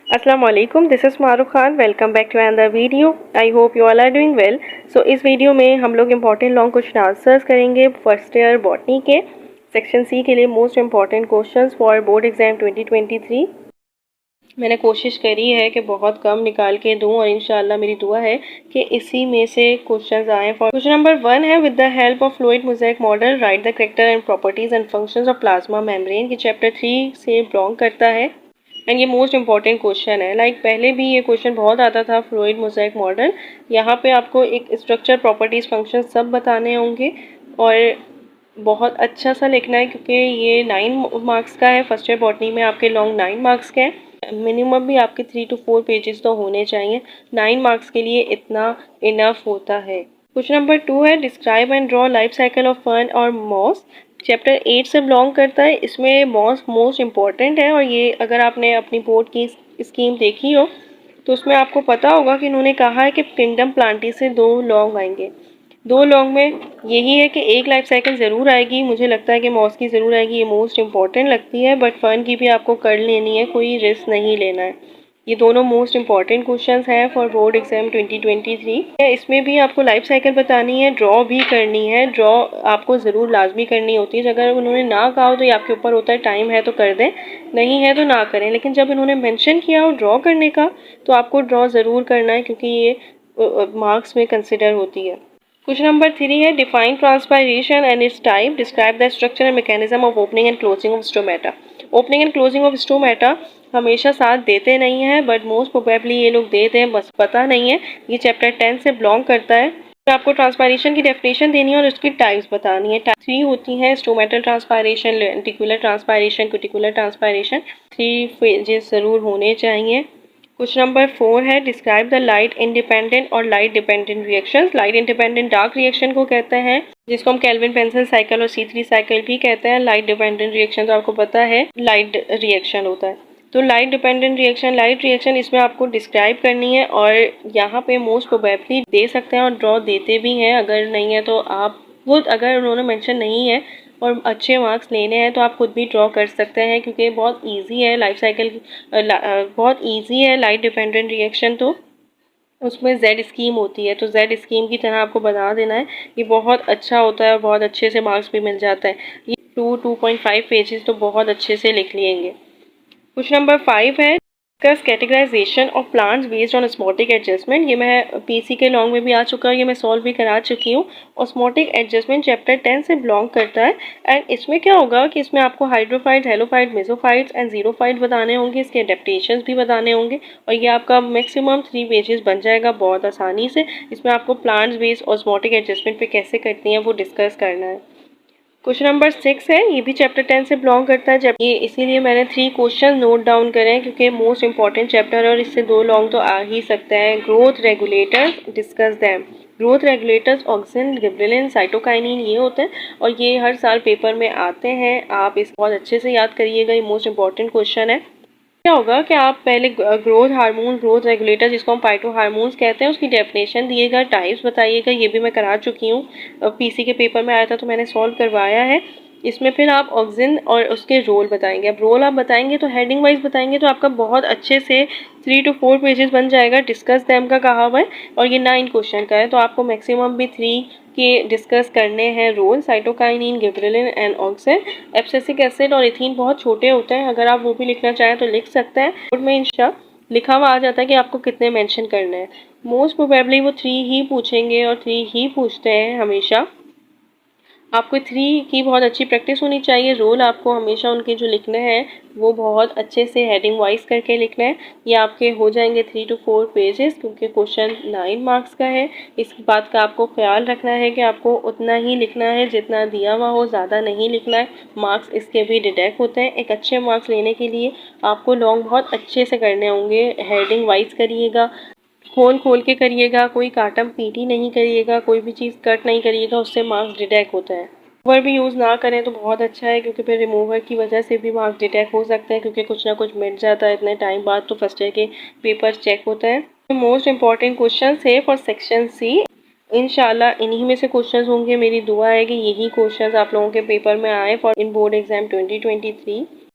Assalamu alaikum, this is Marukh Khan. Welcome back to another video. I hope you all are doing well. So इस वीडियो में हम लोग important long question answers करेंगे first year botany के section C के लिए most important questions for board exam 2023. मैंने कोशिश करी है कि बहुत कम निकाल के दूं और इंशाल्लाह मेरी दुआ है कि इसी में से क्वेश्चंस आए. फॉर क्वेश्चन नंबर 1 है, with the help of fluid mosaic model right the character and properties and functions of plasma membrane, की चैप्टर 3 से बिलोंग करता है एंड ये मोस्ट इंपॉर्टेंट क्वेश्चन है. लाइक पहले भी ये क्वेश्चन बहुत आता था, फ्लूइड मोज़ेक मॉडल. यहाँ पे आपको एक स्ट्रक्चर, प्रॉपर्टीज, फंक्शन सब बताने होंगे और बहुत अच्छा सा लिखना है क्योंकि ये 9 मार्क्स का है. फर्स्ट ईयर बॉटनी में आपके लॉन्ग 9 मार्क्स के हैं. मिनिमम भी आपके 3 to 4 पेजेस तो होने चाहिए. 9 मार्क्स के लिए इतना इनफ होता है. क्वेश्चन नंबर 2 है, describe and draw life cycle of fern और मॉस. चैप्टर 8 से बिलोंग करता है. इसमें मॉस मोस्ट इम्पॉर्टेंट है और ये अगर आपने अपनी बोर्ड की स्कीम देखी हो तो उसमें आपको पता होगा कि इन्होंने कहा है कि किंगडम प्लांटी से 2 लॉन्ग आएंगे. 2 लॉन्ग में यही है कि एक लाइफ साइकिल ज़रूर आएगी. मुझे लगता है कि मॉस की ज़रूर आएगी, ये मोस्ट इम्पॉर्टेंट लगती है. बट फर्न की भी आपको कर लेनी है, कोई रिस्क नहीं लेना है. ये दोनों मोस्ट इंपॉर्टेंट क्वेश्चंस हैं फॉर बोर्ड एग्जाम 2023. इसमें भी आपको लाइफ साइकिल बतानी है, ड्रॉ भी करनी है. ड्रॉ आपको ज़रूर लाजमी करनी होती है. अगर उन्होंने ना कहा हो तो ये आपके ऊपर होता है, टाइम है तो कर दें, नहीं है तो ना करें. लेकिन जब इन्होंने मेंशन किया हो ड्रॉ करने का तो आपको ड्रॉ ज़रूर करना है क्योंकि ये मार्क्स में कंसिडर होती है. क्वेश्चन नंबर 3 है, define transpiration and it's type, describe the structure and mechanism of opening and closing of stomata. Opening and closing of stomata हमेशा साथ देते नहीं हैं बट मोस्ट प्रोबेबली ये लोग देते हैं, बस पता नहीं है. ये चैप्टर 10 से बिलोंग करता है. तो आपको ट्रांसपायरेशन की डेफिनेशन देनी है और उसकी टाइप्स बतानी है. टाइप 3 होती हैं, stomatal transpiration, lenticular transpiration, cuticular transpiration. 3 phases ज़रूर होने चाहिए. क्वेश्चन नंबर 4 है, डिस्क्राइब द लाइट इंडिपेंडेंट और light dependent reactions. Light independent dark reaction को कहते हैं जिसको हम केल्विन पेंसिल साइकिल और C3 साइकिल भी कहते हैं. लाइट डिपेंडेंट रिएक्शन तो आपको पता है लाइट रिएक्शन होता है. तो light dependent reaction, light reaction, इसमें आपको डिस्क्राइब करनी है और यहाँ पे मोस्ट प्रोबेबली दे सकते हैं और ड्रॉ देते भी हैं. अगर नहीं है तो आप खुद, अगर उन्होंने मेंशन नहीं है और अच्छे मार्क्स लेने हैं तो आप खुद भी ड्रॉ कर सकते हैं क्योंकि बहुत इजी है लाइफ साइकिल, बहुत इजी है लाइट डिपेंडेंट रिएक्शन. तो उसमें जेड स्कीम होती है तो जेड स्कीम की तरह आपको बना देना है. ये बहुत अच्छा होता है और बहुत अच्छे से मार्क्स भी मिल जाता है. ये 2.5 पेजेस तो बहुत अच्छे से लिख लेंगे. क्वेश्चन नंबर 5 है, discuss categorization of plants based on osmotic adjustment. ये मैं पीसी के लॉन्ग में भी आ चुका है, ये मैं सॉल्व भी करा चुकी हूँ. ऑस्मोटिक एडजस्टमेंट चैप्टर 10 से बिलोंग करता है. एंड इसमें क्या होगा कि इसमें आपको हाइड्रोफाइट, हेलोफाइट, मेसोफाइट्स एंड जीरोफाइट बताने होंगे, इसके अडेप्टेशंस भी बताने होंगे और ये आपका मैक्सिमम 3 पेजेस बन जाएगा बहुत आसानी से. इसमें आपको प्लांट्स बेस्ड ऑस्मोटिक एडजस्टमेंट पे कैसे करती हैं वो डिस्कस करना है. क्वेश्चन नंबर 6 है, ये भी चैप्टर 10 से बिलोंग करता है. जब ये इसीलिए मैंने 3 क्वेश्चन नोट डाउन करे हैं क्योंकि मोस्ट इंपॉर्टेंट चैप्टर है और इससे 2 लॉन्ग तो आ ही सकते हैं. Growth regulators, discuss them. Growth regulators auxin, gibberellin, cytokinin, ये होते हैं और ये हर साल पेपर में आते हैं. आप इस बहुत अच्छे से याद करिएगा, ये मोस्ट इंपॉर्टेंट क्वेश्चन है. क्या होगा कि आप पहले ग्रोथ हार्मोन, ग्रोथ रेगुलेटर जिसको हम फाइटो हार्मोन्स कहते हैं, उसकी डेफिनेशन दिएगा, टाइप्स बताइएगा. ये भी मैं करा चुकी हूँ, पीसी के पेपर में आया था तो मैंने सॉल्व करवाया है. इसमें फिर आप ऑक्सिन और उसके रोल बताएंगे. अब रोल आप बताएंगे तो हेडिंग वाइज बताएंगे तो आपका बहुत अच्छे से 3 to 4 पेजेस बन जाएगा. डिस्कस दैम का कहा हुआ है और ये 9 क्वेश्चन का है तो आपको मैक्सिमम भी 3 के डिस्कस करने हैं. Role, cytokinin, gibberellin and auxin. Abscisic acid और इथीन बहुत छोटे होते हैं, अगर आप वो भी लिखना चाहें तो लिख सकते हैं. बोर्ड में इंशाल्लाह लिखा हुआ आ जाता है कि आपको कितने मेंशन करने हैं. मोस्ट प्रोबेबली वो 3 ही पूछेंगे और 3 ही पूछते हैं हमेशा. आपको 3 की बहुत अच्छी प्रैक्टिस होनी चाहिए. रोल आपको हमेशा उनके जो लिखने हैं वो बहुत अच्छे से हेडिंग वाइज करके लिखना है. ये आपके हो जाएंगे 3 to 4 पेजेस क्योंकि क्वेश्चन 9 मार्क्स का है. इस बात का आपको ख्याल रखना है कि आपको उतना ही लिखना है जितना दिया हुआ हो, ज़्यादा नहीं लिखना है. मार्क्स इसके भी डिडक्ट होते हैं. एक अच्छे मार्क्स लेने के लिए आपको लॉन्ग बहुत अच्छे से करने होंगे. हेडिंग वाइज करिएगा, खोल खोल के करिएगा, कोई काटम पीटी नहीं करिएगा, कोई भी चीज़ कट नहीं करिएगा, उससे मार्क्स डिडक्ट होता है. रिमूवर भी यूज़ ना करें तो बहुत अच्छा है क्योंकि फिर रिमूवर की वजह से भी मार्क्स डिडक्ट हो सकते हैं क्योंकि कुछ ना कुछ मिट जाता है इतने टाइम बाद. तो फर्स्ट ईयर के पेपर्स चेक होते हैं. मोस्ट इंपॉर्टेंट क्वेश्चन है फॉर सेक्शन सी. इंशाल्लाह इन्हीं में से क्वेश्चंस होंगे. मेरी दुआ है कि यही क्वेश्चंस आप लोगों के पेपर में आए फॉर इन बोर्ड एग्जाम 2023.